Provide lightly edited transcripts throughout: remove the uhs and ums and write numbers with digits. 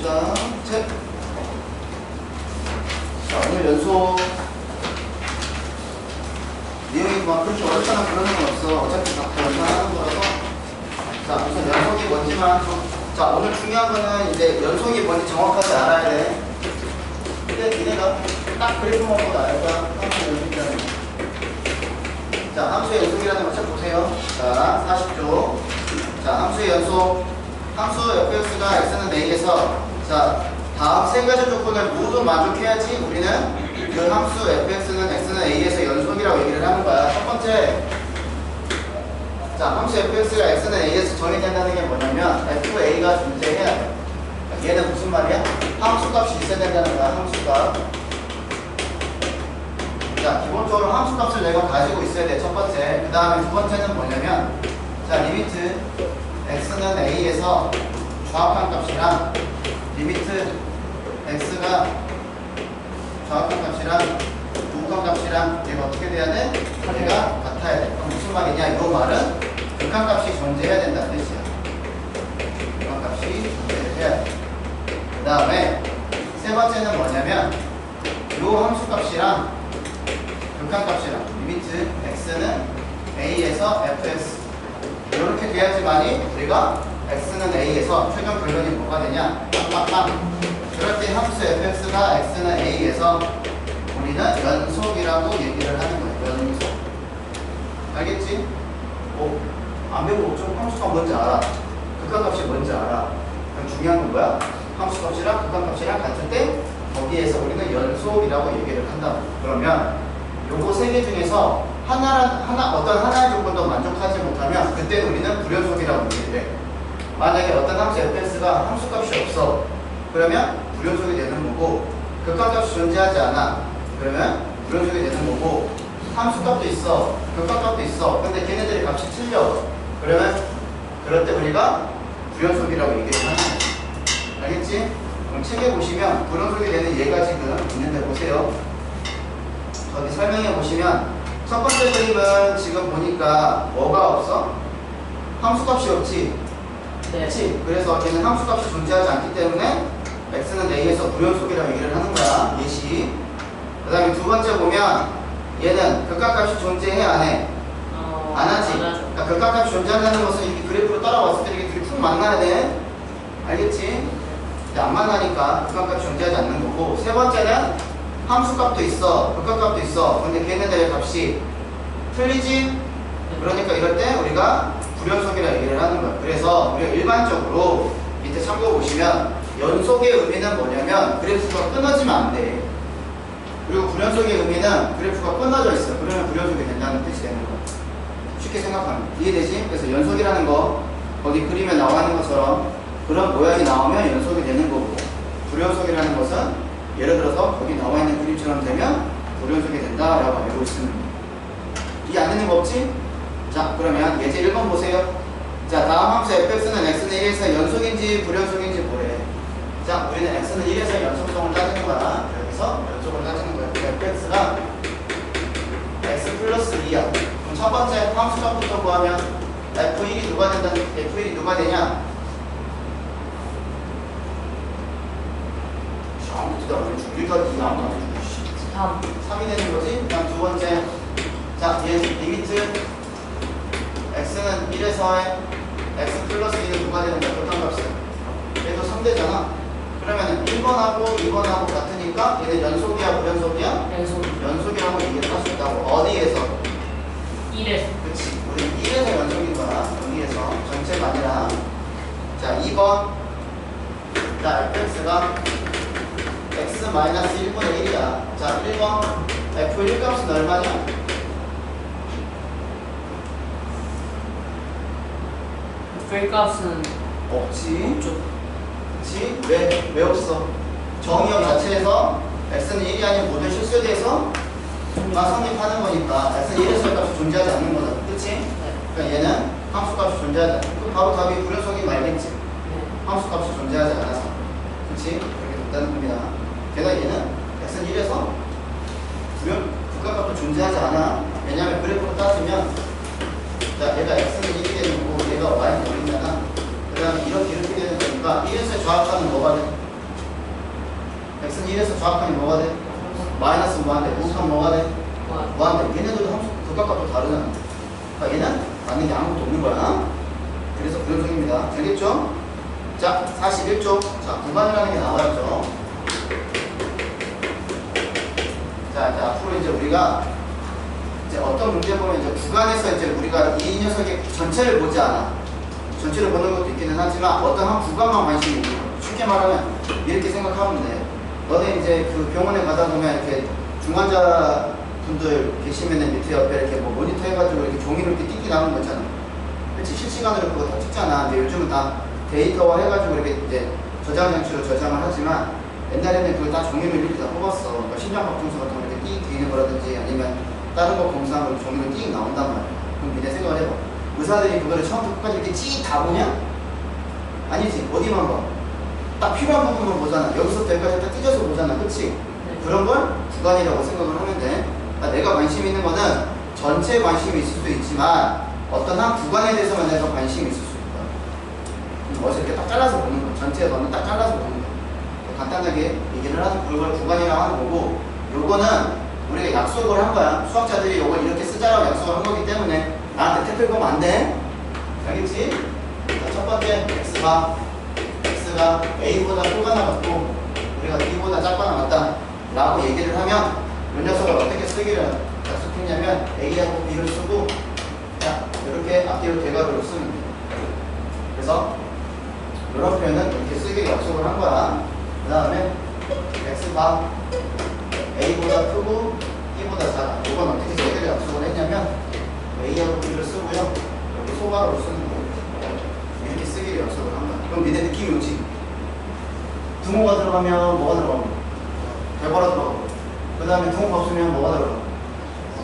봅시다. 셋. 자, 오늘 연속 내용이 막 그렇게 어렵거나 그러는 건 없어. 어차피 다 연산하는 거라서. 자, 우선 연속이 뭔지만 자, 오늘 중요한 거는 이제 연속이 뭔지 정확하게 알아야 돼. 근데 니네가 딱 그래프만 보고 알까? 함수 연속이라는 거. 자, 함수의 연속이라는 거 책 보세요. 자, 40조. 자, 함수의 연속. 함수 fx가 x는 a에서 자, 다음 세 가지 조건을 모두 만족해야지 우리는 그 함수 fx는 x는 a에서 연속이라고 얘기를 하는 거야. 첫 번째, 자, 함수 fx가 x는 a에서 정의된다는 게 뭐냐면 fa가 존재해야 돼. 얘는 무슨 말이야? 함수값이 있어야 된다는 거야. 함수값. 자, 기본적으로 함수값을 내가 가지고 있어야 돼. 첫 번째. 그 다음에 두 번째는 뭐냐면 자, 리미트 x는 a에서 정확한 값이랑 리미트 x가 정확한 값이랑 부호한 값이랑 얘가 어떻게 돼야 돼? 얘가 같아야 돼. 그럼 무슨 말이냐? 이 말은 극한값이 존재해야 된다는 뜻이야. 극한값이 존재해야 돼. 그 다음에 세 번째는 뭐냐면 이 함수값이랑 극한값이랑 리미트 x는 a에서 fx 이렇게 돼야지만이 우리가 x는 a에서 최종 결론이 뭐가 되냐? 빵빵빵. 그럴 때 함수 fx가 x는 a에서 우리는 연속이라고 얘기를 하는 거예요. 연속. 알겠지? 안 배우고 좀 함수가 뭔지 알아. 극한값이 뭔지 알아. 그럼 중요한 건 뭐야? 함수값이랑 극한값이랑 같을 때 거기에서 우리는 연속이라고 얘기를 한다. 그러면 요거 세 개 중에서 어떤 하나의 조건도 만족하지 못하면 그때 우리는 불연속이라고 얘기해. 만약에 어떤 함수 fx가 함수값이 없어. 그러면 불연속이 되는 거고 극한값이 존재하지 않아. 그러면 불연속이 되는 거고 함수값도 있어. 극한값도 있어. 근데 걔네들의 값이 틀려. 그러면 그럴 때 우리가 불연속이라고 얘기를 하는 거야. 알겠지? 그럼 책에 보시면 불연속이 되는 예가 지금 있는데 보세요. 어디 설명해 보시면 첫 번째 그림은 지금 보니까 뭐가 없어? 함수값이 없지? 네. 그렇지? 그래서 걔는 함수값이 존재하지 않기 때문에 x는 a에서 불연속이라고 얘기를 하는 거야. 예시. 그 다음에 두 번째 보면 얘는 극한값이 존재해 안 해? 안 하지? 그러니까 극한값이 존재한다는 것은 이렇게 그래프로 따라왔을 때 이렇게 둘이 푹 만나야 돼. 알겠지? 근데 안 만나니까 극한값이 존재하지 않는 거고 세 번째는 함수값도 있어. 극한값도 있어. 근데 걔네들의 값이 틀리지? 그러니까 이럴 때 우리가 불연속이라 얘기를 하는 거야. 그래서 우리가 일반적으로 밑에 참고 보시면 연속의 의미는 뭐냐면 그래프가 끊어지면 안 돼. 그리고 불연속의 의미는 그래프가 끊어져 있어. 그러면 불연속이 된다는 뜻이 되는 거야. 쉽게 생각하면 이해되지? 그래서 연속이라는 거 거기 그림에 나와 있는 것처럼 그런 모양이 나오면 연속이 되는 거고 불연속이라는 것은 예를 들어서 거기 나와 있는 그림처럼 되면 불연속이 된다라고 알고 있습니다. 이해 안 되는 거 없지? 자, 그러면 예제 1번 보세요. 자, 다음 함수 fx는 x는 1에서 연속인지 불연속인지 보래. 자, 우리는 x는 1에서 연속성을 따지는 거야. 여기서 연속을 따지는 거야. fx가 x 플러스 2야. 그럼 첫 번째 함수값부터 구하면 f1이 누가 된다는 f1이 누가 되냐? 아무것도 안 해주고 일까지 아무도 안 해주고 3이 되는 거지? 그다음 두 번째 자, 얘 리미트 x는 1에서의 x 플러스 2는 누가 되는 거야? 극한값이야. 얘도 3되잖아. 그러면 1번하고 2번하고 같으니까 얘는 연속이야 불연속이야? 연속이라고 얘기를 할 수 있다고. 어디에서? 1에서. 그치. 우리 1에서 연속인 거야. 여기에서 전체가 아니라. 자, 2번 자, fx가 x-1분의 1이야. 자, 1번 f1 값은 얼마냐? f1 값은 없지. 그치? 왜 없어? 정의역 자체에서 x는 1이 아닌 모든 실수에 대해서 성립하는 거니까 x는 1에서의 값이 존재하지 않는 거다. 그치? 그러니까 얘는 함수값이 존재하지 않아. 그럼 바로 답이 불연속이 말겠지. 함수값이 존재하지 않아서. 그치? 그렇게 된다는 겁니다. 게다가 얘는 x는 1에서 극한값도 존재하지 않아. 왜냐하면 그래프로 따지면 자, 얘가 x는 1이 되는 거고 얘가 y는 0이잖아. 그 다음에 이렇게 되는 거니까 1에서 좌합하는 뭐가 돼? 1에서 좌합하면 뭐가 돼? 마이너스 무한대. 우습하면 뭐가 돼? 무한대. 얘네들도 함수 극각각도 다르잖아. 그러니까 얘는 맞는 게 아무것도 없는 거야. 그래서 불연속입니다. 알겠죠? 자, 41쪽. 자, 구간이라는 게 나와야죠. 자, 이제 앞으로 이제 우리가 이제 어떤 문제 보면 이제 구간에서 이제 우리가 이 녀석의 전체를 보지 않아. 전체를 보는 것도 있기는 하지만 어떤 한 구간만 관심이 있는 거야. 쉽게 말하면 이렇게 생각하면 돼. 너네 이제 그 병원에 가다 보면 이렇게 중환자 분들 계시면은 밑에 옆에 이렇게 뭐 모니터 해가지고 이렇게 종이로 이렇게 띠기 나오는 거 있잖아. 그렇지? 실시간으로 그거 다 찍잖아. 근데 요즘은 다 데이터화 해가지고 이렇게 이제 저장 장치로 저장을 하지만 옛날에는 그걸 다 종이로 일일이 다 뽑았어. 그러니까 심장박동수 같은 거 이렇게 띠 되는 거라든지 아니면 다른 거 검사하면 종이로 띠 나온단 말이야. 그럼 니네 생각을 해봐. 의사들이 그거를 처음부터 끝까지 이렇게 찌 다 보냐? 아니지. 어디만 봐? 딱 필요한 부분만 보잖아. 여기서부터 여기까지 딱 찢어서 보잖아. 그치? 그런 걸 구간이라고 생각을 하면 돼. 그러니까 내가 관심 있는 거는 전체에 관심이 있을 수도 있지만 어떤 한 구간에 대해서만 내가 관심이 있을 수 있다. 어디서 이렇게 딱 잘라서 보는 거. 전체에 너는 딱 잘라서 보는 거. 간단하게 얘기를 하는 그걸 구간이라고 하는 거고, 요거는 우리가 약속을 한 거야. 수학자들이 요걸 이렇게 쓰자라고 약속을 한 거기 때문에 나한테 택배 보면 안 돼. 알겠지? 자, 첫 번째 x가 a보다 크거나 같고 우리가 b보다 작거나 같다 라고 얘기를 하면 이 녀석을 어떻게 쓰기를 약속했냐면 a하고 b를 쓰고 자, 이렇게 앞뒤로 대괄호로 쓰면 돼. 그래서 이런 표현은 이렇게 쓰기를 약속을 한 거야. 그 다음에 x가 a보다 크고 b보다 작아. 이건 어떻게 쓰기를 약속을 했냐면 a하고 b를 쓰고요. 여기 소괄호로 쓰는 거예요. 이렇게 쓰기를 약속을 한 거야. 그럼 니네 느낌이 오지? 등호가 들어가면 뭐가 들어가고? 대괄호 들어가고. 그 다음에 등호가 없으면 뭐가 들어가고?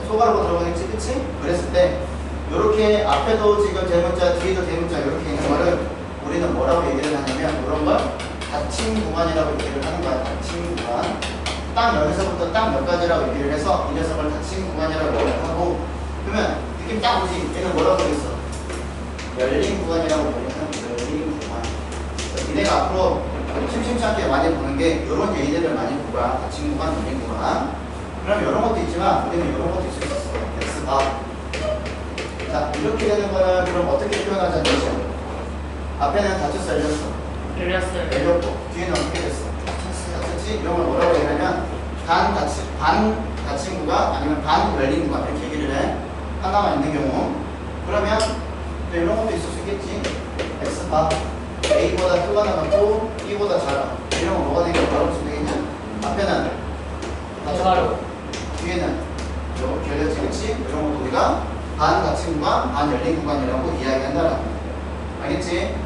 소괄호가 들어가겠지? 그치? 그랬을 때 이렇게 앞에도 지금 대문자, 뒤에도 대문자 이렇게 있는 거를 우리는 뭐라고 얘기를 하냐면 이런 걸 닫힌 구간이라고 얘기를 하는 거야. 닫힌 구간. 딱 여기서부터 딱 몇 가지라고 얘기를 해서 이 녀석을 닫힌 구간이라고 얘기를 하고, 그러면 느낌 딱 오지? 얘는 뭐라고 그랬어? 열린 구간이라고 얘기를 하는 거야. 열린 구간. 니네가 앞으로 심심치 않게 많이 보는 게 이런 얘기들을 많이 볼 거야. 닫힌 구간, 열린 구간. 그럼 이런 것도 있지만 우리는 이런 것도 있을 수 있어. x가 자, 이렇게 되는 거는 그럼 어떻게 표현하자는 뜻이야? 앞에는 닫혔어, 열렸어? 열렸고 뒤에는 어떻게 됐어? 닫혔지? 이런 걸 뭐라고 얘기하면 반 닫힌 구간 아니면 반 열린 구간 이렇게 얘기를 해. 하나만 있는 경우. 그러면 이런 것도 있을 수 있겠지? x가 a보다 크거나 같고 b보다 작아. 이런 거 뭐가 되겠냐? 뭐라고 쓰면 되겠냐? 앞에는 닫혔고 뒤에는 이렇게 열렸지, 그치? 이런 것도 우리가 반 닫힌 구간, 반 열린 구간이라고 이야기한다라는 거야. 알겠지?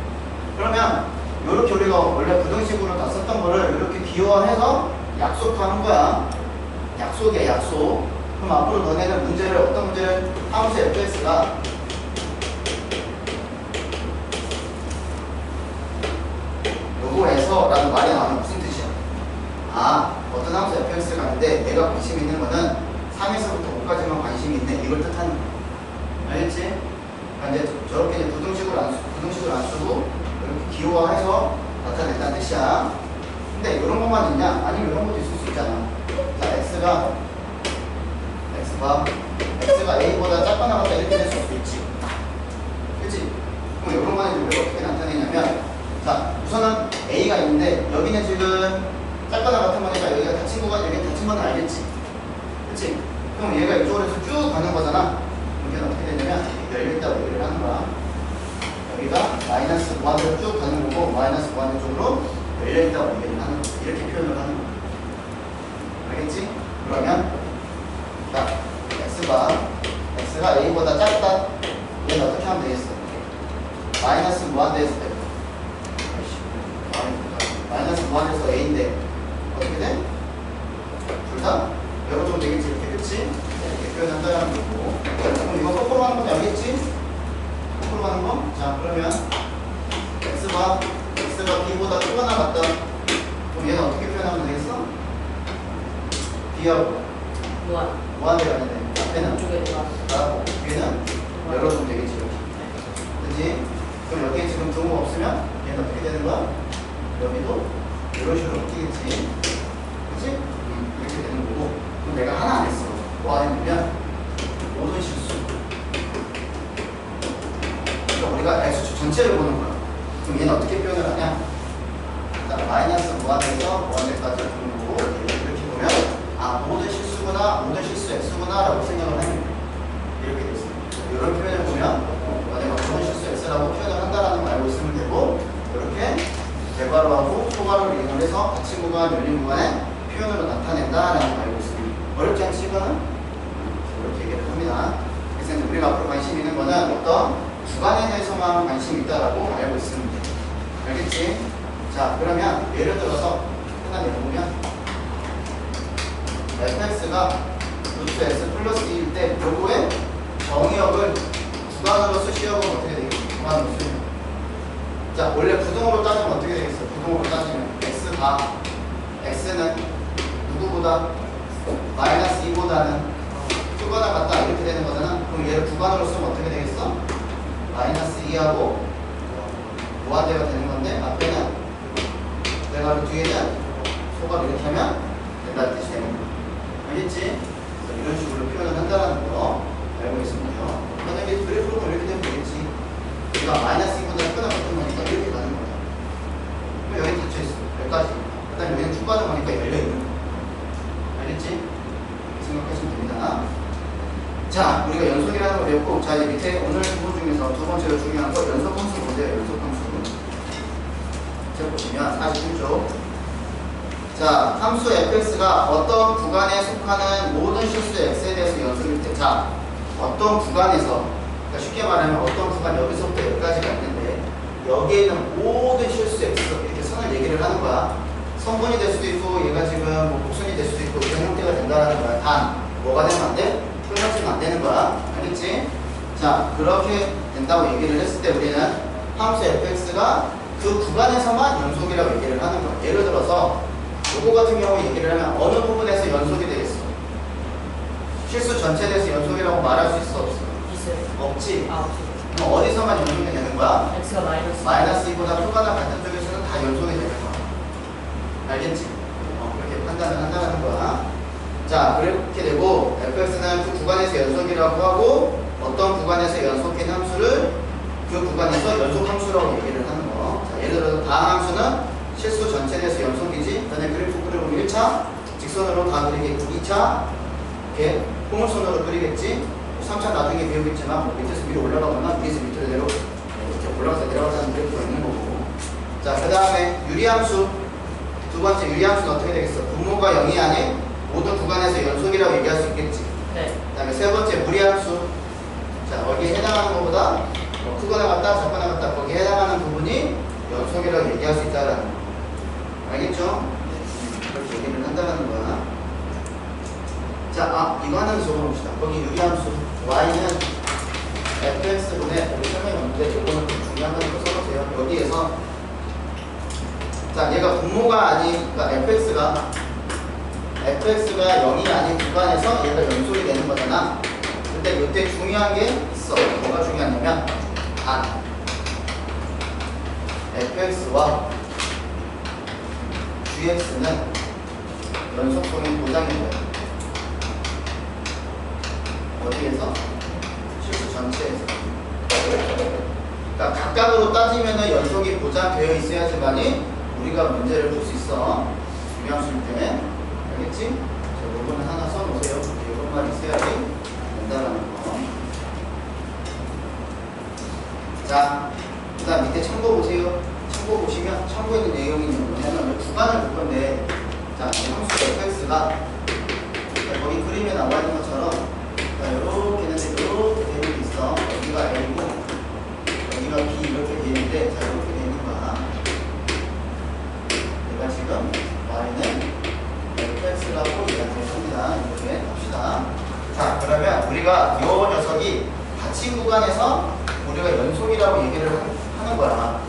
그러면 이렇게 우리가 원래 부등식으로 다 썼던 거를 이렇게 기호화해서 약속하는 거야. 약속이야, 약속. 그럼 앞으로 너네는 문제를 어떤 문제를 함수 fx가 요거에서 라는 말이 나오면 무슨 뜻이야? 아, 어떤 함수 fx가 있는데 내가 관심 있는 거는 3에서부터 5까지만 관심이 있네. 이걸 뜻하는 거야. 알겠지? 그러니까 이제 저렇게 이제 부등식을 안 쓰고 이렇게 기호화해서 나타낸다는 뜻이야. 근데 이런 것만 있냐? 아니면 이런 것도 있을 수 있잖아. 자, x가 a보다 작거나 같다 이렇게 될 수도 있지. 그치? 그럼 이런 거는 우리가 어떻게 나타내냐면, 자, 우선은 a가 있는데 여기는 지금 작거나 같은 거니까 여기가 닫힌 거가 여기 닫힌 건 알겠지? 그치? 그럼 얘가 이쪽으로 해서 쭉 가는 거잖아. 그럼 어떻게 되냐면 열렸다고 얘기를 하는 거야. 여기가 마이너스 무한대로 쭉 가는 거고 마이너스 무한대 쪽으로 열려있다고 얘기를 하는 거야. 이렇게 표현을 하는 거야. 알겠지? 그러면 자, x가 a보다 작다. 얘는 어떻게 하면 되겠어? 마이너스 무한대에서 돼. 마이너스 무한대에서 a인데 어떻게 돼? 둘 다 열어주면 되겠지. 이렇게, 그치? 이렇게 표현한다는 거고. 그럼 이거 거꾸로 하는 건 알겠지? 거꾸로 가는 거? 자, 그러면 x가 b보다 크거나 같다. 그럼 얘는 어떻게 표현하면 되겠어? b하고 무한대가 아닌데 앞에는 나하고 뒤에는 열어주면 되겠지. 이렇게. 그치? 그럼 여기에 지금 등호가 없으면 얘는 어떻게 되는 거야? 여기도 이런 식으로 바뀌겠지. 그치? 그치? 이렇게 되는 거고. 그럼 내가 하나 안 했어. 뭐 안 했냐면 모든 실수. 그러니까 우리가 X축 전체를 보는 거야. 그럼 얘는 어떻게 표현을 하냐? 일단 마이너스 무한에서 무한대까지 보는 거고, 이렇게 보면 아 모든 실수구나, 모든 실수 X구나 라고 생각을 하는 거야. 이렇게 됐어. 이런 표현을 보면 내가 모든 실수 X라고 표현을 한다라는 걸 알고 있으면 되고, 이렇게 대괄호하고 소괄호를 이용해서 닫힌 구간, 열린 구간의 표현으로 나타낸다라는 걸 알고 있습니다. 어렵지 않지 이거는? 이렇게 얘기를 합니다. 그래서 이제 우리가 앞으로 관심 있는 거는 어떤 구간에 대해서만 관심이 있다라고 알고 있습니다. 알겠지? 자, 그러면 예를 들어서 하나 내보면 fx가 루트 x 플러스 2일 때 요거의 정의역을 구간으로 수시역은 어떻게 되겠어? 구간으로 수시역. 자, 원래 부등호로 따지면 어떻게 되겠어? 부등호로 따지면 x는 누구보다 마이너스 2보다는 크거나 같다 이렇게 되는 거잖아. 그럼 얘를 구간으로 쓰면 어떻게 되겠어? 마이너스 2하고 무한대가 되는 건데 앞에는 내가 뒤에는 소괄 이렇게 하면 된다는 뜻이 되는 거야. 알겠지? 그래서 이런 식으로 표현을 한다는 거 알고 있으면요. 만약에 그래프로 이렇게 되면 되겠지. 우리가 마이너스 2보다 크거나 같은 거니까 이렇게 가는 거야. 그럼 여기 닫혀있어. 여기까지. 일단 여기는 추가로 가니까 열려있는 거야. 알겠지? 생각하시면 됩니다. 자, 우리가 연속이라는 걸 배웠고, 자, 이제 밑에 오늘 부분 중에서 두 번째로 중요한 거 연속함수 보세요. 연속함수. 자, 보시면 41쪽. 자, 함수 fx가 어떤 구간에 속하는 모든 실수 x에 대해서 연속일 때, 자, 어떤 구간에서, 그러니까 쉽게 말하면 어떤 구간 여기서부터 여기까지가 있는데 여기에는 모든 실수 x 이렇게 선을 얘기를 하는 거야. 성분이 될 수도 있고 얘가 지금 뭐 곡선이 될 수도 있고 이런 형태가 된다는 거야. 단 뭐가 되면 안 돼? 표현하시면 안 되는 거야. 알겠지? 자, 그렇게 된다고 얘기를 했을 때 우리는 함수 fx가 그 구간에서만 연속이라고 얘기를 하는 거야. 예를 들어서 요거 같은 경우 얘기를 하면 어느 부분에서 연속이 되겠어? 실수 전체에 대해서 연속이라고 말할 수 있어? 없어? 있어요. 없지? 아, 없어요. 그럼 어디서만 연속이 되는 거야? x가 마이너스 2보다 크거나 같은 쪽에서는 다 연속이 되는 거야. 알겠지? 그렇게 판단을 한다는 거야. 자, 그렇게 되고 fx는 그 구간에서 연속이라고 하고 어떤 구간에서 연속된 함수를 그 구간에서 연속 함수라고 얘기를 하는 거. 자, 예를 들어서 다음 함수는 실수 전체에 대해서 연속이지. 그다음에 그래프 그려보면 1차 직선으로 다 그리겠고 2차 이렇게 포물선으로 그리겠지. 3차 나중에 배우겠지만 뭐 밑에서 위로 올라가거나 위에서 밑으로 이렇게 올라가서 내려가는 그래프가 있는 거고. 자, 그 다음에 유리함수 두 번째 유리함수는 어떻게 되겠어? 분모가 0이 아닌 모든 구간에서 연속이라고 얘기할 수 있겠지. 네. 그 다음에 세 번째 무리함수. 자, 여기에 해당하는 것보다 뭐 크거나 같다 작거나 같다 거기에 해당하는 부분이 연속이라고 얘기할 수 있다는 거. 알겠죠? 그렇게 얘기를 한다는 거야. 자, 이거 하나 더 적어봅시다. 거기 유리함수 y는 fx분의 우리 설명이 없는데 이거는 좀 중요한 거니까 써보세요. 여기에서 자, 얘가 분모가 아닌, 그러니까 fx가 0이 아닌 구간에서 얘가 연속이 되는 거잖아. 근데 이때 중요한 게 있어. 뭐가 중요하냐면 fx와 gx는 연속성이 보장인 거야. 어디에서? 실수 전체에서. 그러니까 각각으로 따지면은 연속이 보장되어 있어야지만이 우리가 문제를 풀 수 있어. 유리함수일 때문에. 알겠지? 자, 요거는 하나 써놓으세요. 이것만 있어야지 된다는 거. 자, 그 다음 밑에 참고 보세요. 참고 보시면 참고에 있는 내용이 뭐냐면 구간을 볼 건데, 자, 함수 fx가 거기 그림에 나와 있는 것처럼 이렇게 있는데 이렇게 되는 게 있어. 여기가 A고 여기가 B 이렇게 돼 있는데, 자, 이렇게 돼 있는 거야. 내가 지금 Y는 fx라고 이야기했습니다. 이렇게 합시다. 자, 그러면 우리가 이 녀석이 닫힌 구간에서 우리가 연속이라고 얘기를 하는 거야.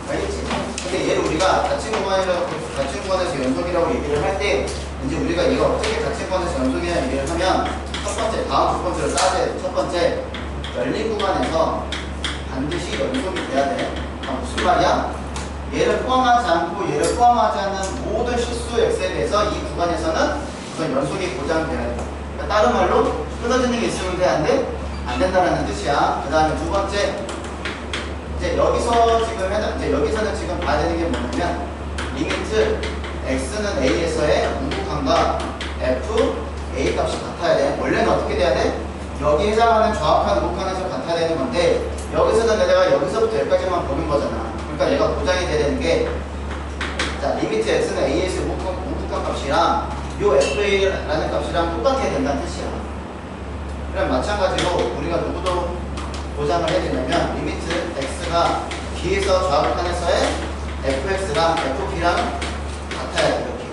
알겠지? 근데 얘를 우리가 닫힌 구간에서 연속이라고 얘기를 할 때 이제 우리가 얘가 어떻게 닫힌 구간에서 연속이냐 얘기를 하면 첫 번째, 다음 두 번째로 따져야 돼. 첫 번째, 열린 구간에서 반드시 연속이 돼야 돼. 무슨 말이야? 얘를 포함하지 않고 얘를 포함하지 않는 모든 실수 x에 대해서 이 구간에서는 우선 연속이 고정돼야 돼. 그러니까 다른 말로 끊어지는 게 있으면 돼, 안 돼? 안 된다라는 뜻이야. 그 다음에 두 번째, 이제 여기서는 지금 봐야 되는 게 뭐냐면 리미트 x는 a에서의 우극한과 f a 값이 같아야 돼. 원래는 어떻게 돼야 돼? 여기 해당하는 정확한 우극한에서 같아야 되는 건데 여기서는 내가 여기서부터 여기까지만 보는 거잖아. 그러니까 얘가 고정이 돼야 되는 게, 자, 리미트 x는 a에서 우극한 값이랑 요 fa라는 값이랑 똑같아야 된다는 뜻이야. 그럼 마찬가지로 우리가 누구도 보장을 해야 되냐면 리미트 x가 b에서 좌극한에서의 fx랑 fp랑 같아야 돼. 이렇게.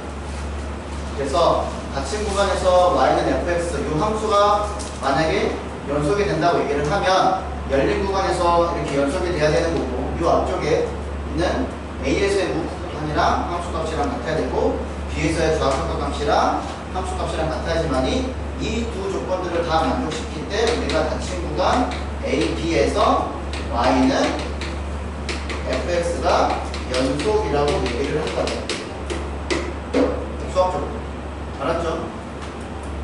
그래서 닫힌 구간에서 y는 fx 이 함수가 만약에 연속이 된다고 얘기를 하면 열린 구간에서 이렇게 연속이 돼야 되는 거고 이 앞쪽에 있는 a에서의 무극한이랑 함수값이랑 같아야 되고 b에서의 좌극한 값이랑 함수값이랑 같아야지만이 이 두 조건들을 다 만족시킬 때 우리가 닫힌 구간 a, b에서 y는 fx가 연속이라고 얘기를 한다고. 수학적으로. 알았죠?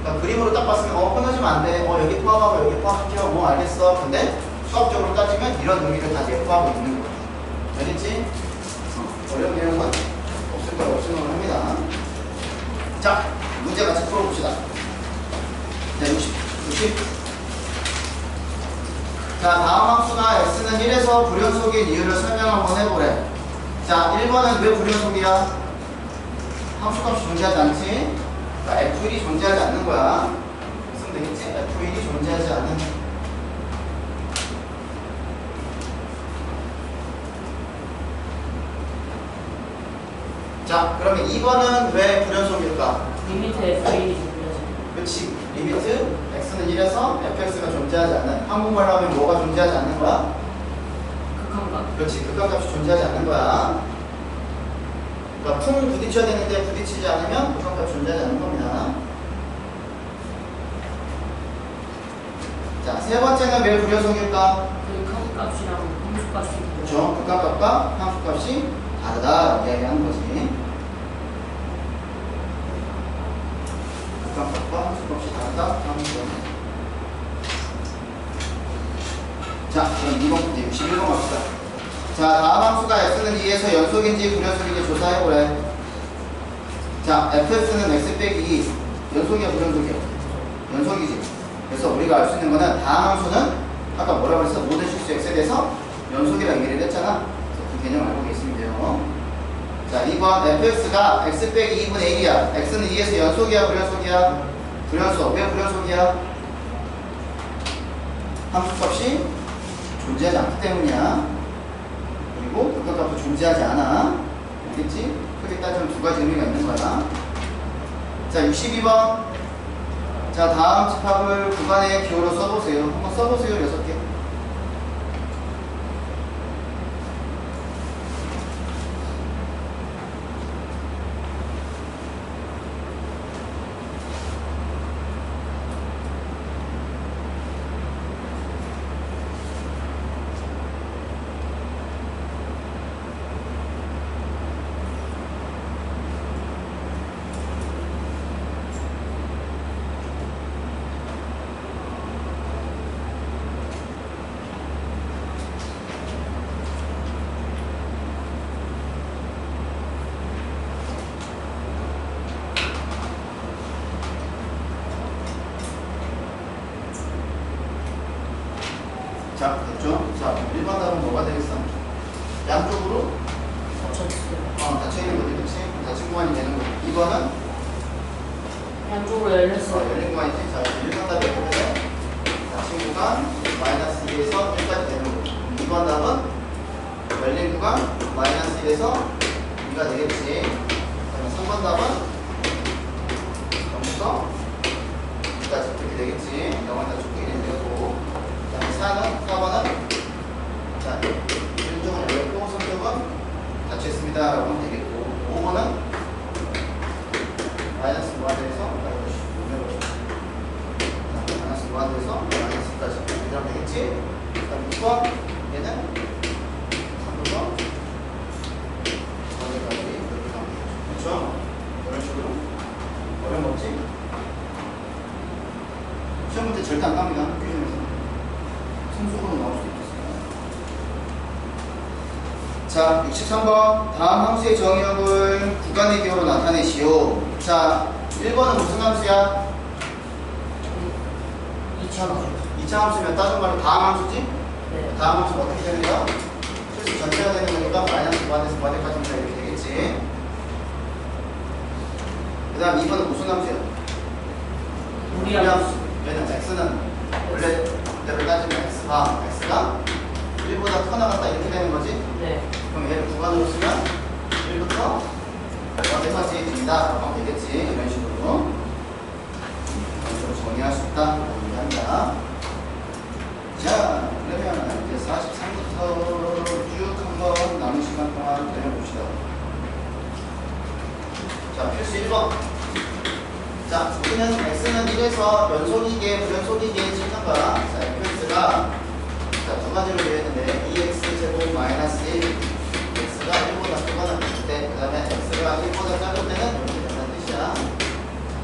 그러니까 그림으로 딱 봤으면 끊어지면 안 돼. 여기 포함하고 여기 포함할게요. 알겠어. 근데 수학적으로 따지면 이런 의미를 다 내포하고 있는 거야. 알겠지? 어려운 내용은 없을 거라고 생각을 합니다. 자, 문제 같이 풀어봅시다. 자, 60. 자, 다음 함수가 x는 1에서 불연속인 이유를 설명 한번 해보래. 자, 1번은 왜 불연속이야? 함수값이 존재하지 않지? 그러니까 f1이 존재하지 않는 거야. 쓰면 되겠지? f1이 존재하지 않는. 자, 그러면 2번은 왜 불연속일까? 리미트 f1이 존재하지. 그렇지. 리미트 x는 1에서 fx가 존재하지 않는. 한국말로 하면 뭐가 존재하지 않는 거야? 극한값. 그렇지. 극한값이 존재하지 않는 거야. 그러니까 풍 부딪혀야 되는데 부딪히지 않으면 극한값이 존재하지 않는 겁니다. 자, 세 번째는 왜 불연속일까? 극한값이랑 함수값이 그렇죠. 극한값과 함수값이 다르다 이야기하는 거지. 극한값과 함수값이 다르다 하는 거지. 자, 그럼 2번 문제 61번 갑시다. 자, 다음 함수가 x는 2에서 연속인지 불연속인지 조사해보래. 자, fx는 x 빼기 2 연속이야 불연속이야? 연속이지. 그래서 우리가 알 수 있는 거는 다음 함수는 아까 뭐라고 그랬어? 모든 실수 x에 대해서 연속이라고 얘기를 했잖아. 그 개념을 알고 계시면 돼요. 자, 2번 fx가 x 빼기 2분의 1이야. x는 2에서 연속이야 불연속이야? 불연속. 왜 불연속이야? 함수값이 존재하지 않기 때문이야. 그리고 극한값도 존재하지 않아. 알겠지? 크게 따지면 두 가지 의미가 있는 거야. 자, 62번. 자, 다음 집합을 구간의 기호로 써보세요. 한번 써보세요. 6개. 자, 됐죠? 자, 1번 답은 뭐가 되겠어? 양쪽으로 닫혀있는 거지, 그치? 닫힌 구간이 되는 거고. 2번은 양쪽으로 열렸어. 열린 구간이지. 자, 1번 답이 어떻게 돼? 닫힌 구간 마이너스 2에서 1까지 되는 거고. 2번 답은 열린 구간 마이너스 1에서 2가 되겠지. 그다음에 3번 답은 0부터 2까지 이렇게 되겠지. 0은 다 쭉 이렇게 되고. 그다음에 4번은 자, 1쪽은 열렸고 3쪽은 닫혀있습니다 라고 하면 되겠고. 5번은 마이너스 무한대에서 마이너스 무한대에서 마이너스까지 이렇게 되겠지. 그 다음 6번 얘는 3부터 자, 63번. 다음 함수의 정의역을 구간의 기호로 나타내시오. 자, 1번은 무슨 함수야? 2,000원. 2차 함수면 따진 말로 다음 함수지? 네. 다음 함수가 어떻게 되는 거야? 실수 전체가 되는 거니까 마이너스 무한에서 무한대까지 이렇게 되겠지. 그 다음 2번은 무슨 함수야? 우리 우리 함수. 함수. 얘는 x는 원래 그대로 따지면 x가 1보다 커 나갔다 이렇게 되는 거지? 네. 그럼 얘를 구간으로 쓰면 1부터 어디까지 된다 라고 하면 되겠지. 이런 식으로 정리할 수 있다 라고 얘기합니다. 자, 그러면 이제 43부터 쭉 한번 남은 시간 동안 내려봅시다. 자, 필수 1번. 자, 우리는 x는 1에서 연속이게 불연속이게 찍는 거야. 자, fx가 자, 두 가지로 되어있는데 2x 제곱 마이너스 1 x가 1보다 크거나 같을 때, 그 다음에 x가 1보다 작을 때는 이렇게 된다는 뜻이야.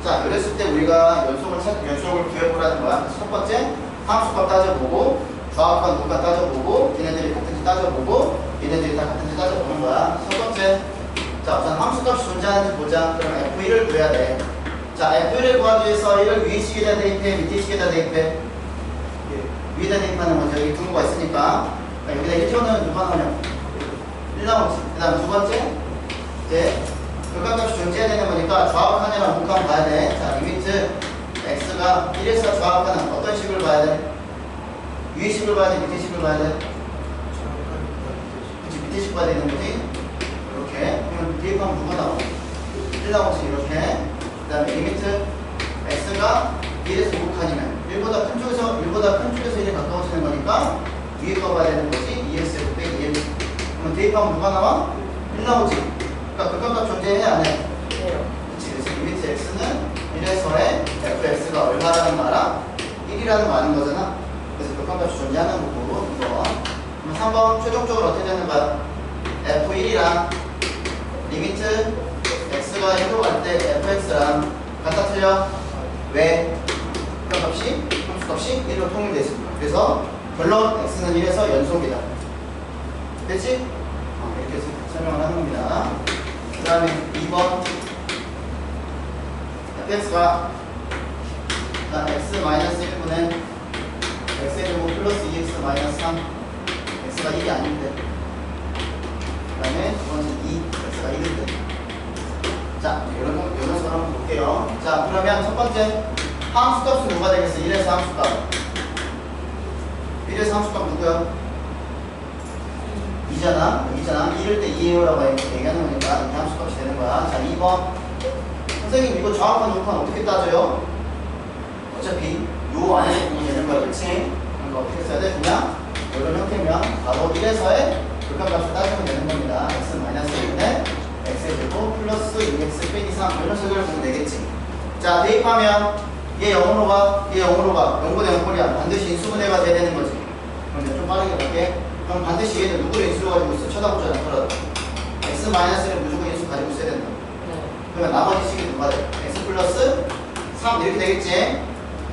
자, 그랬을 때 우리가 연속을 구해보라는 거야. 그래서 첫 번째 함수값 따져보고, 좌우값 누가 따져보고, 얘네들이 같은지 따져보고, 얘네들이 다 같은지 따져보는 거야. 첫 번째, 자, 우선 함수값이 존재하는지 보자. 그럼 f1을 구해야 돼. 자, f를 구하기 위해서 1을 위에 식에다 대입해, 밑에 식에다 대입해. 위에다 대입하는 거죠. 여기 분모가 있으니까. 여기다 1켜놓으면 누가 나오냐? 1 나오지. 그 다음 두 번째, 이제 극한값이 존재해야 되는 거니까 좌우칸이랑 우칸 봐야 돼. 자, 리미트 x가 1에서 좌우칸은 어떤 식을 봐야 돼? 위에 식을 봐야 돼? 밑에 식을 봐야 돼? 그치, 밑에 식 봐야 되는 거지? 이렇게. 그러면 대입하면 누가 나와? 1 나오지. 이렇게. 그 다음에 리미트 x가 1에서 5칸이면 1보다 큰 쪽에서 1에 가까워지는 거니까 위에 거 봐야 되는 거지. 2x 빼기 1. 그러면 대입하면 누가 나와? 1 나오지. 그러니까 극한값 존재해 안 해? 네. 그치. 그래서 리미트 x는 1에서의 fx가 얼마라는 거 알아? 1이라는 거 아는 거잖아. 그래서 극한값이 존재하는 거고 이거. 그럼 3번 최종적으로 어떻게 되는 거야? f1이랑 리미트 x가 1로 갈 때 fx랑 같아 틀려? 왜? 극한값이 함수값이 1로 통일되어 있습니다. 그래서 결론 x는 1에서 연속이다. 됐지? 이렇게 설명을 하는 겁니다. 그 다음에 2번 fx가 x-1분의 x의 제곱 플러스 2x-3 x가 1이 아닌데 그 다음에 두 번째 2 x가 1인데 자, 이런 식으로 한번 볼게요. 자, 그러면 첫 번째 함수값은 누가 되겠어? 1에서 함수값 1에서 함수값 누구야? 2잖아. 여기잖아. 1일 때 2예요라고 얘기하는 거니까 이렇게 함수값이 되는 거야. 자, 2번. 선생님, 이거 좌우칸, 우칸 어떻게 따져요? 어차피 요 안에서 보면 되는 거야. 그치? 그러니까 어떻게 써야 돼? 그냥 이런 형태면 바로 1에서의 극한값을 따지면 되는 겁니다. x-1분의 x의 제곱 플러스 2x 빼기 3 이런 식으로 보면 되겠지. 자, 대입하면 얘 0으로 가, 얘 0으로 가. 0분의 0꼴이야. 반드시 인수분해가 돼야 되는 거지. 그럼 이제 좀 빠르게 갈게. 그럼 반드시 얘는 누구를 인수로 가지고 있어? 쳐다보지 않더라도 x-를 무조건 인수 가지고 있어야 된다. 네. 그러면 나머지 식이 누가 돼? x 플러스 3 이렇게 되겠지?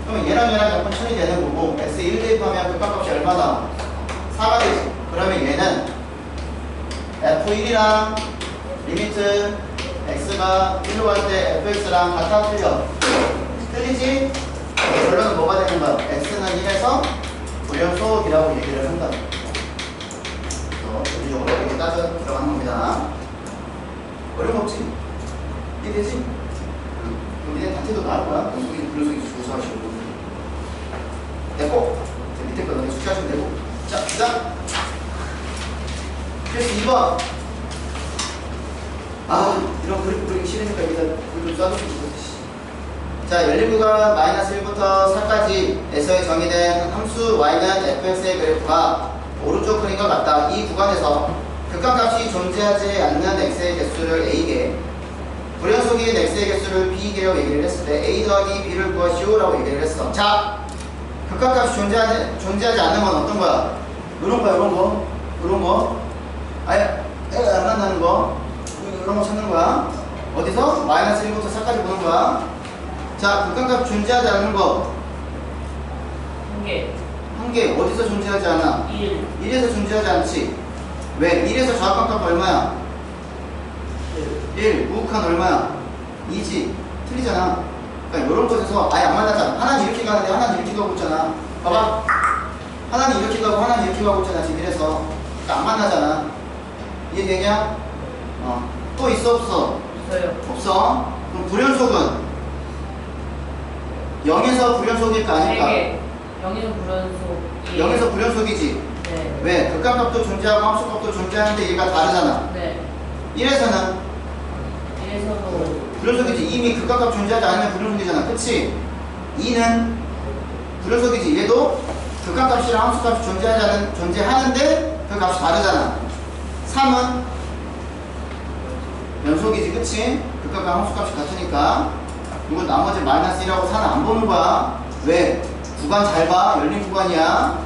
그러면 얘랑 약분 처리 되는 거고 x1 대입하면 극한값이 얼마 나와? 4가 되지. 그러면 얘는 f1이랑 리미트 x가 1로 갈 때 fx랑 같아 틀려? 틀리지? 결론은 뭐가 되는 거야? x는 1에서 불연속이라고 얘기를 한다. 논리적으로 이렇게 따져 들어가는 겁니다. 어려운 거 없지? 이해되지? 그럼 니네 단체도 나올 거야. 연속인지 불연속인지 조사하시고. 됐고, 밑에 거 너네 숙제하시면 되고. 자, 그 다음. 그래서 2번. 이런 그림 그리기 싫으니까 여기다 불 좀 쏴줬으면 좋겠지. 자, 열린 구간 마이너스 1부터 4까지에서의 정의된 함수 y는 fx의 그래프가 오른쪽 그림과 같다. 이 구간에서 극한값이 존재하지 않는 x의 개수를 a개, 불연속인 x의 개수를 b개로 얘기를 했을 때 a 더하기 b를 구하시오라고 얘기를 했어. 자, 극한값이 존재하지 않는 건 어떤 거야? 이런 거야, 이런 거. 아예 안 만나는 거. 이런 거 찾는 거야. 어디서? 마이너스 1부터 4까지 보는 거야. 자, 극한값 존재하지 않는 거. 한 개. 한 개. 어디서 존재하지 않아? 1. 1에서 존재하지 않지. 왜? 1에서 좌악한 값 얼마야? 1. 우극한 얼마야? 2지. 틀리잖아. 그러니까 이런 것에서 아예 안 만나잖아. 하나는 이렇게 가는데 하나는 이렇게 가고 있잖아. 봐봐. 하나는 이렇게 가고 하나는 이렇게 가고 있잖아. 지금 이래서. 그러니까 안 만나잖아. 이해되냐? 또 있어 없어? 있어요. 없어. 그럼 불연속은 0에서 불연속일까 아닐까? 3개. 0에서 불연속. 0에서 불연속이지. 네. 왜? 극한값도 존재하고 함수값도 존재하는데 얘가 다르잖아. 네. 1에서는 1에서도 불연속이지. 이미 극한값 존재하지 않으면 불연속이잖아. 그치? 2는 불연속이지. 얘도 극한값이랑 함수값이 존재하는데 그 값이 다르잖아. 3은 연속이지. 그치? 극한값 함수값이 같으니까 이거 나머지 마이너스 1하고 4는 안 보는 거야. 왜? 구간 잘 봐. 열린 구간이야.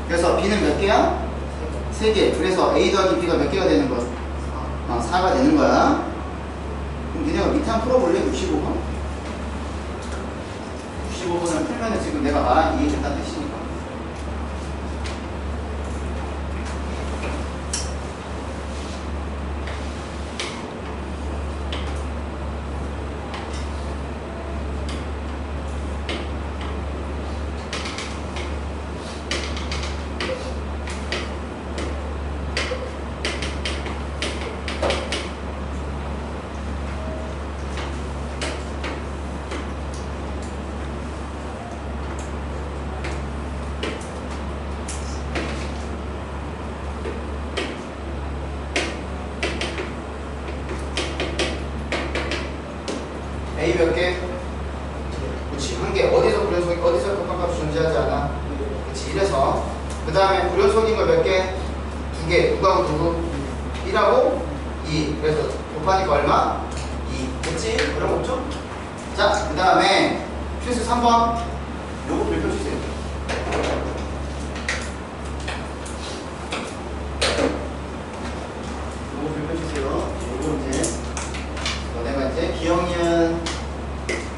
그래서 B는 몇 개야? 3개. 그래서 A 더하기 B가 몇 개가 되는 거야? 4가 되는 거야. 그럼 니네가 밑에 한 풀어볼래? 65번? 65번을 풀면은 지금 내가 말한 이해됐다는 뜻이니까. A 몇 개? 그렇지. 한 개. 어디서 불연속이, 어디서 극한값이 존재하지 않아? 그렇지. 이래서. 그 다음에 불연속인 거 몇 개? 2개. 누구하고 누구? 1하고 2. 그래서 곱하니까 얼마? 2. 그렇지? 어려운 거 없죠? 자, 그 다음에 필수 3번. 요거 읽어주세요. 요거 읽어주세요. 요거 이제 내가 이제 기억니은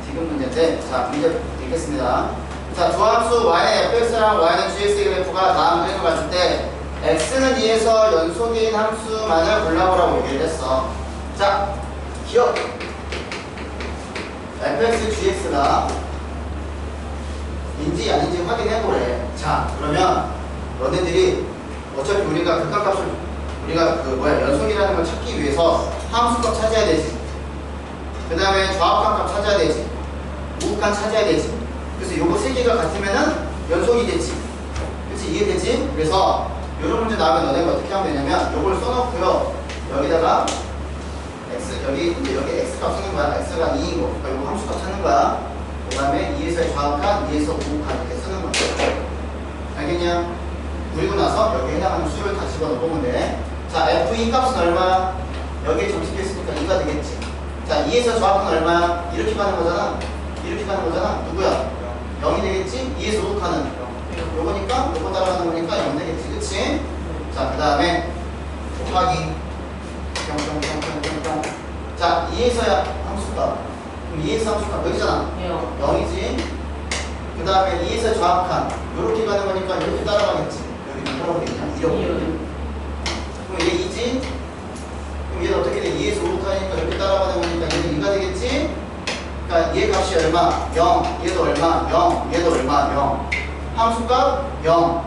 지금 문제인데, 자 문제 읽겠습니다. 자, 두함수 y의 fx랑 y는 gx의 그래프가 다음 그림을 봤을 때 x는 2에서 연속인 함수만을 골라보라고 얘기를 했어. 자, 기억 fx gx가 인지 아닌지 확인해보래. 자, 그러면 너네들이 어차피 우리가 극한값을 연속이라는 걸 찾기 위해서 함수값 찾아야 되지. 그 다음에 좌악한 값 찾아야 되지. 우극한 찾아야 되지. 그래서 요거 세 개가 같으면은 연속이겠지. 그치? 이해되지? 그래서 요런 문제 나오면 너네가 어떻게 하면 되냐면 요걸 써놓고요. 여기다가 x, 여기 x 값 쓰는 거야. x가 2인 거. 그러니까 요거 함수 값 찾는 거야. 그 다음에 2에서의 좌악한, 2에서 우극한 이렇게 쓰는 거야. 알겠냐? 그리고 나서 여기에 해당하는 수를 다 집어넣으면 돼. 자, f2 값은 얼마야? 여기에 점집했으니까 2가 되겠지. 자, 2에서 좌악은 얼마야? 이렇게 가는 거잖아. 이렇게 가는 거잖아. 누구야? 0이 되겠지? 2에서 우극하는 요거니까 요거 따라가는 거니까 0 되겠지. 그치? 자, 그 다음에 곱하기 뿅뿅뿅뿅뿅뿅. 자, 2에서야 함수값. 그럼 2에서 함수값 여기잖아. 0이지. 그 다음에 2에서 좌악한 요렇게 가는 거니까 이렇게 따라가겠지. 여기 따라가겠냐? 이렇게. 그럼 얘 2지? 그럼 얘는 어떻게 돼? 2에서 우극하니까 이렇게 따라가는 거니까 얘는 2가 되겠지? 그러니까 얘 값이 얼마? 0. 얘도 얼마? 0. 얘도 얼마? 0. 함수값 0.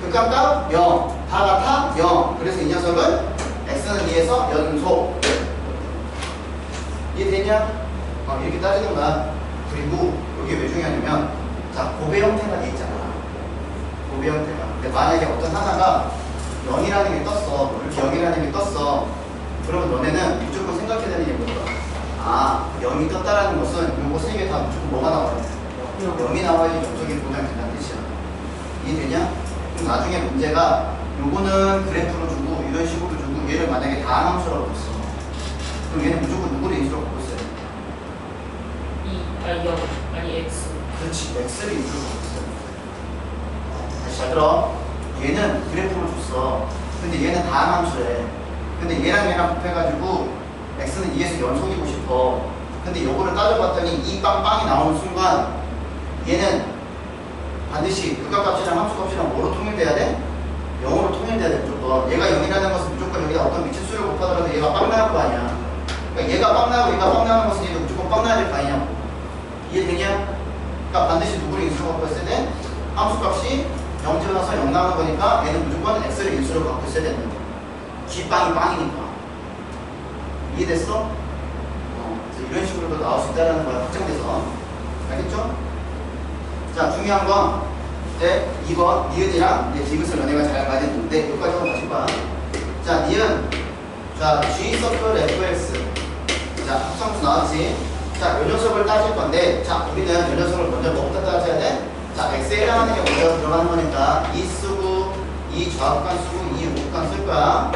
극한값 0. 다 같아? 0. 그래서 이 녀석은 x는 2에서 연속. 이해되냐? 이렇게 따지는 거야. 그리고 이게 왜 중요하냐면, 자, 곱의 형태가 돼 있잖아. 곱의 형태가. 근데 만약에 어떤 하나가 0이라는 게 떴어. 이렇게 0이라는 게 떴어. 그러면 너네는 무조건 생각해야 되는 게 뭐야? 아, 0이 떴다라는 것은 요거 세 개 다 무조건 뭐가 나와야 돼? 0이 나와야지 연속이 보면 된다는 뜻이야. 이해되냐? 그럼 나중에 문제가 요거는 그래프로 주고 이런 식으로 주고 얘를 만약에 다항함수라고 줬어. 그럼 얘는 무조건 누구를 인수로 바꿨어요? 0. 아니 x. 그렇지. x를 인수로 바꿨어요. 다시 잘 들어. 얘는 그래프로 줬어. 근데 얘는 다항함수래. 근데 얘랑 얘랑 곱해가지고 x는 2에서 연속이고 싶어. 근데 요거를 따져봤더니 이 빵빵이 나오는 순간 얘는 반드시 극한값이랑 함수값이랑 뭐로 통일돼야 돼? 0으로 통일돼야 돼. 무조건. 얘가 0이라는 것은 우리가 뻥 나는 것은 얘도 무조건 뻥 나야 될 거 아니냐고. 이해되냐? 그러니까 반드시 누구를 인수로 갖고 있어야 돼? 함수값이 0 집어넣어서 0 나오는 거니까 얘는 무조건 x를 인수로 갖고 있어야 되는 거야. 뒷방이 빵이니까. 이해됐어? 그래서 이런 식으로도 나올 수 있다는 거야. 확정돼서. 알겠죠? 자, 중요한 건 이제 2번 니은이랑 이제 디귿을 너네가 잘 맞았는데 여기까지 한번 맞출 거야. 자, 니은. 자, G 서클 fx. 자, 합성수 나왔지? 자, 요 녀석을 따질 건데, 자, 우리는 요 녀석을 먼저 뭐부터 따져야 돼? 자, x에 해당하는 게 먼저 들어가는 거니까, 이 쓰고, 이 좌극한 쓰고, 이 우극한 쓸 거야.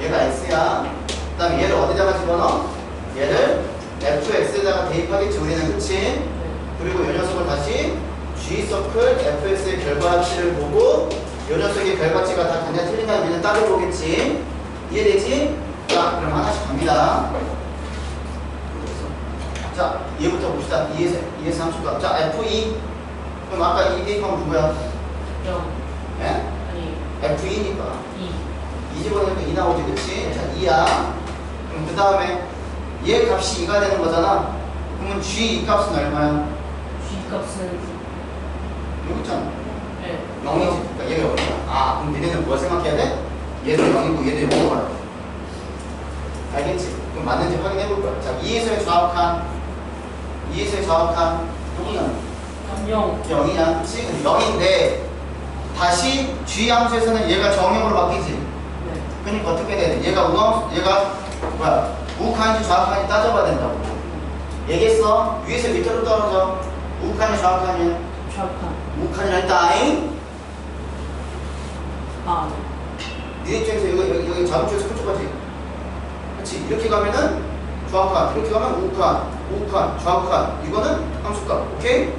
얘가 x야. 그 다음에 얘를 어디다가 집어넣어? 얘를 fx에다가 대입하겠지, 우리는. 그치? 그리고 요 녀석을 다시 G 서클 fx의 결과치를 보고, 요 녀석의 결과치가 다 같냐 틀린가 우리는 따져보겠지. 이해되지? 자, 그럼 하나씩 갑니다. 자, 얘부터 봅시다. 2에서 30값. 자, F2. 그럼 아까 이 대입하면 누구야? 0. 예? 아니, F2니까. 2. 2 집어넣으니까 2 나오지, 그치? 자, 2야. 그럼 그 다음에 얘 값이 2가 되는 거잖아. 그러면 G 이 값은 얼마야? G 값은 여기 있잖아. 네. 0이지. 그러니까 얘가 0이야. 아, 그럼 니네는 뭘 생각해야 돼? 얘도 0이고 얘도 0으로 가라. 알겠지? 그럼 맞는지 확인해 볼 거야. 자, 2에서의 좌우칸 누구는? 0. 0이냐? 그치? 0인데 다시 G 함수에서는 얘가 정형으로 바뀌지. 네. 그러니까 어떻게 돼야 돼? 얘가 뭐야? 우칸인지 좌우칸인지 따져봐야 된다고. 얘기했어. 위에서 밑으로 떨어져. 우칸이 좌우칸이야. 좌우칸. 우칸이라 했다잉. 아, 니네 쪽에서 여기 작은 쪽에서 큰 쪽까지. 그치? 이렇게 가면은 좌우칸, 이렇게 가면 우칸, 좌우칸. 이거는 함수값. 오케이? 네.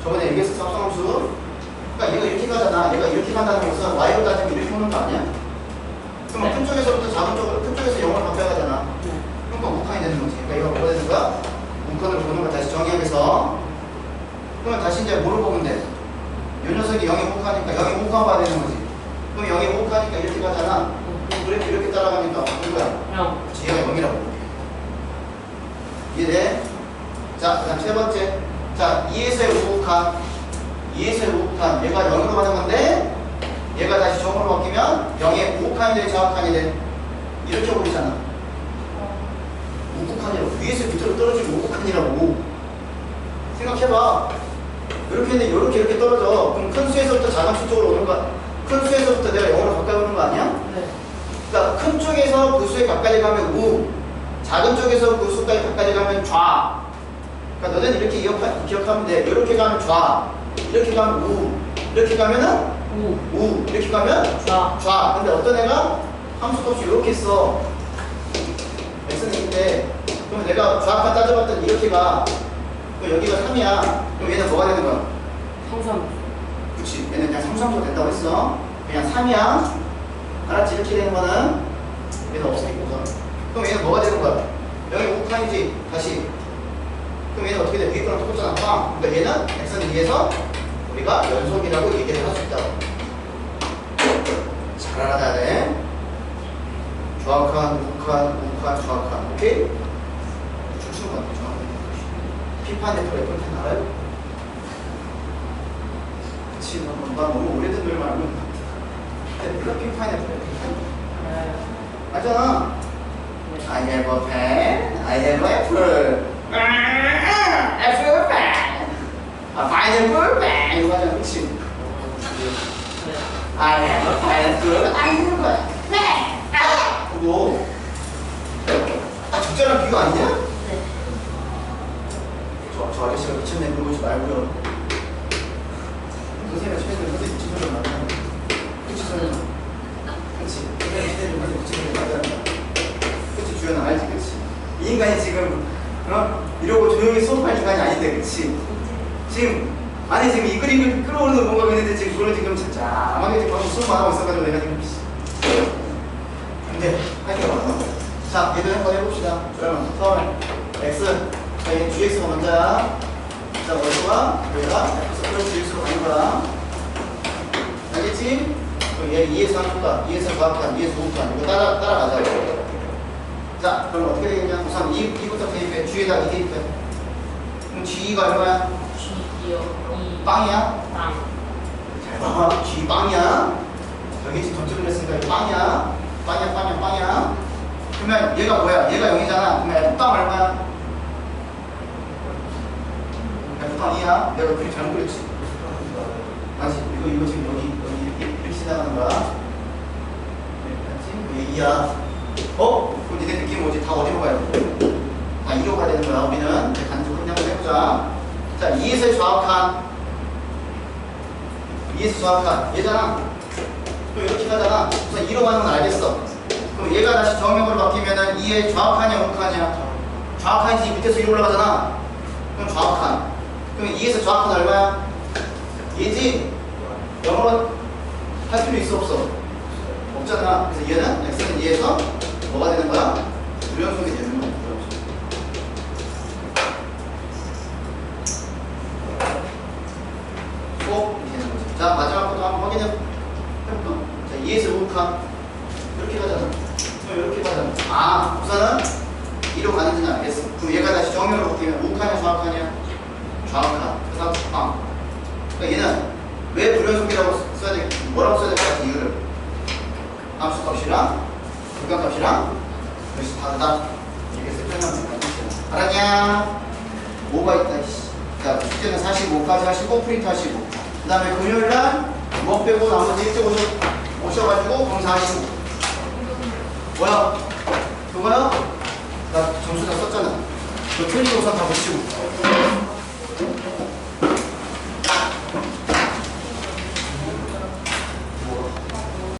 저번에 얘기했어, 합성함수. 그러니까 얘가 이렇게 가잖아. 얘가 이렇게 간다는 것은 y로 따지면 이렇게 오는 거 아니야? 그러면 네. 큰 쪽에서부터 작은 쪽으로, 큰 쪽에서 0을 바꿔야 가잖아. 네. 그러니까 우칸이 되는 거지. 그러니까 이거 뭐가 되는 거야? 우칸으로 보는 걸 다시 정의하면서. 그러면 다시 이제 뭐를 보면 돼? 이 녀석이 0이 우칸이니까 0이 우칸 봐야 되는 거지. 그럼 0이 우칸이니까 이렇게 가잖아. 그럼 이렇게 따라가니까 누구야? 0. 그치, 얘가 0이라고. 이해돼? 자, 그 다음 세 번째. 자, 2에서의 우극한. 얘가 0으로 가는 건데, 얘가 다시 정으로 바뀌면 0의 우극한이 돼, 좌극한이 돼. 이렇게 보이잖아. 우극한이라고. 위에서 밑으로 떨어지면 우극한이라고. 생각해봐. 이렇게 했는데, 이렇게 떨어져. 그럼 큰 수에서부터 작은 수 쪽으로 오는 거야. 큰 수에서부터 내가 0으로 바꿔보는 거 아니야? 네. 그러니까 큰 쪽에서 그 수에 가까이 가면 우, 작은 쪽에서 그 수까지 가까이 가면 좌. 그러니까 너는 이렇게 기억하면 돼. 이렇게 가면 좌, 이렇게 가면 우, 이렇게 가면은 우, 이렇게 가면 좌. 근데 어떤 애가 함수값이 이렇게 써. x는 2인데, 그럼 내가 좌표 따져봤더니 이렇게 가. 그럼 여기가 3이야. 그럼 얘는 뭐가 되는 거야? 상상. 그치. 얘는 그냥 상상도 된다고 했어. 그냥 3이야. 알았지? 이렇게 되는 거는 얘는 없으니까 우선. 그럼 얘는 뭐가 되는 거야? 여기 우칸이지. 다시. 그럼 얘는 어떻게 돼? 위에 거랑 똑같잖아. 빵. 그러니까 얘는 x는 2에서 우리가 연속이라고 얘기를 할 수 있다고. 잘 알아야 돼. 좌우칸, 우칸, 좌우칸. 오케이? 춤추는 거 같아. 피판 네트워크 애플펜 알아요? 그치. 나 너무 오래된 노래 말하면 피파인애플. 맞잖아. I have a pen. I have apple. Apple pen. A pineapple pen. 이거 하잖아. 그치? I have a pineapple. I have a pen. 그거 적절한 비교 아니냐? 네. 저 아저씨가 미쳤네. 그러지 말고요. 선생님이 최근에 선생님 미친 소리 많아. 그치, 선생님? 그치. 선생님 미친 소리 많아. 그치, 주연아 알지, 그치? 이 인간이 지금, 이러고 조용히 수업할 인간이 아닌데, 그치? 지금, 아니, 지금 이 그림을 끌어오는 뭔가 있는데, 지금 그걸 지금 잠잠하게 지금 방금 수업만 하고 있어가지고 내가 지금, 근데, 할 게 많아. 자, 얘도 한번 해봅시다. 그러면, 처음에, x. 자, 얘 gx가 먼저야. 자, 어디가? 여기가 X플러스 gx로 가는 거야. 알겠지? 그럼 얘 2에서 3칸, 2에서 4칸, 2에서 5칸. 이거 따라가자. 자, 그럼 어떻게 되겠냐? 우선 2부터 대입해. G에다 2 대입해. 그럼 G가 얼마야? G요. 이. 빵이야? 땅. 잘 봐. G 빵이야? 여기 지금 던지고 했으니까 이거 빵이야? 빵이야? 그러면 얘가 뭐야? 얘가 0이잖아. 그러면 F빵 얼마야? F빵 2야? 내가 그렇게 잘못 그렸지? 아니, 이거 지금 여기 이렇게 지나가는 거야. 맞지? 이게 2야. 그럼 니네 느낌 뭐지? 다 어디로 가야 돼? 다 2로 가야 되는 거야. 우리는 간접으로 한번 해보자. 자, 2에서의 좌우칸. 2에서 좌우칸. 얘잖아. 또 이렇게 가잖아. 우선 2로 가는 건 알겠어. 그럼 얘가 다시 정형으로 바뀌면은 2의 좌우칸이야, 우칸이야? 좌우칸이지. 밑에서 위로 올라가잖아. 그럼 좌우칸. 그럼 2에서 좌우칸 얼마야? 얘지? 0으로 할 필요 있어, 없어? 없잖아. 그래서 얘는 x는 2에서 뭐가 되는 거야? 무연속이 되는 거야. 꼭 이렇게 되는 거지. 자, 마지막 것도 한번 확인해 볼까? 자, 2에서 5칸 이렇게 가잖아. 이렇게 가잖아. 우선은 2로 가는지는 알겠어. 그럼 얘가 다시 정면으로 바뀌면 5칸이야, 좌우칸이야? 좌우칸. 그래서 그러니까 얘는 왜 불연속이라고 써야 돼? 뭐라고 써야 될 것 같아? 이유를 함수값이랑 극한값이랑 역시 다르다. 이게 설명하면 되겠지. 알았냐? 뭐가 있다. 자, 숙제는 45까지 하시고 프린트 하시고 그 다음에 금요일날 뭐 빼고 나머지 일찍 오셔가지고 검사하시고. 뭐야? 그거야? 나 점수 다 썼잖아. 너 틀린 우선 다 붙이고.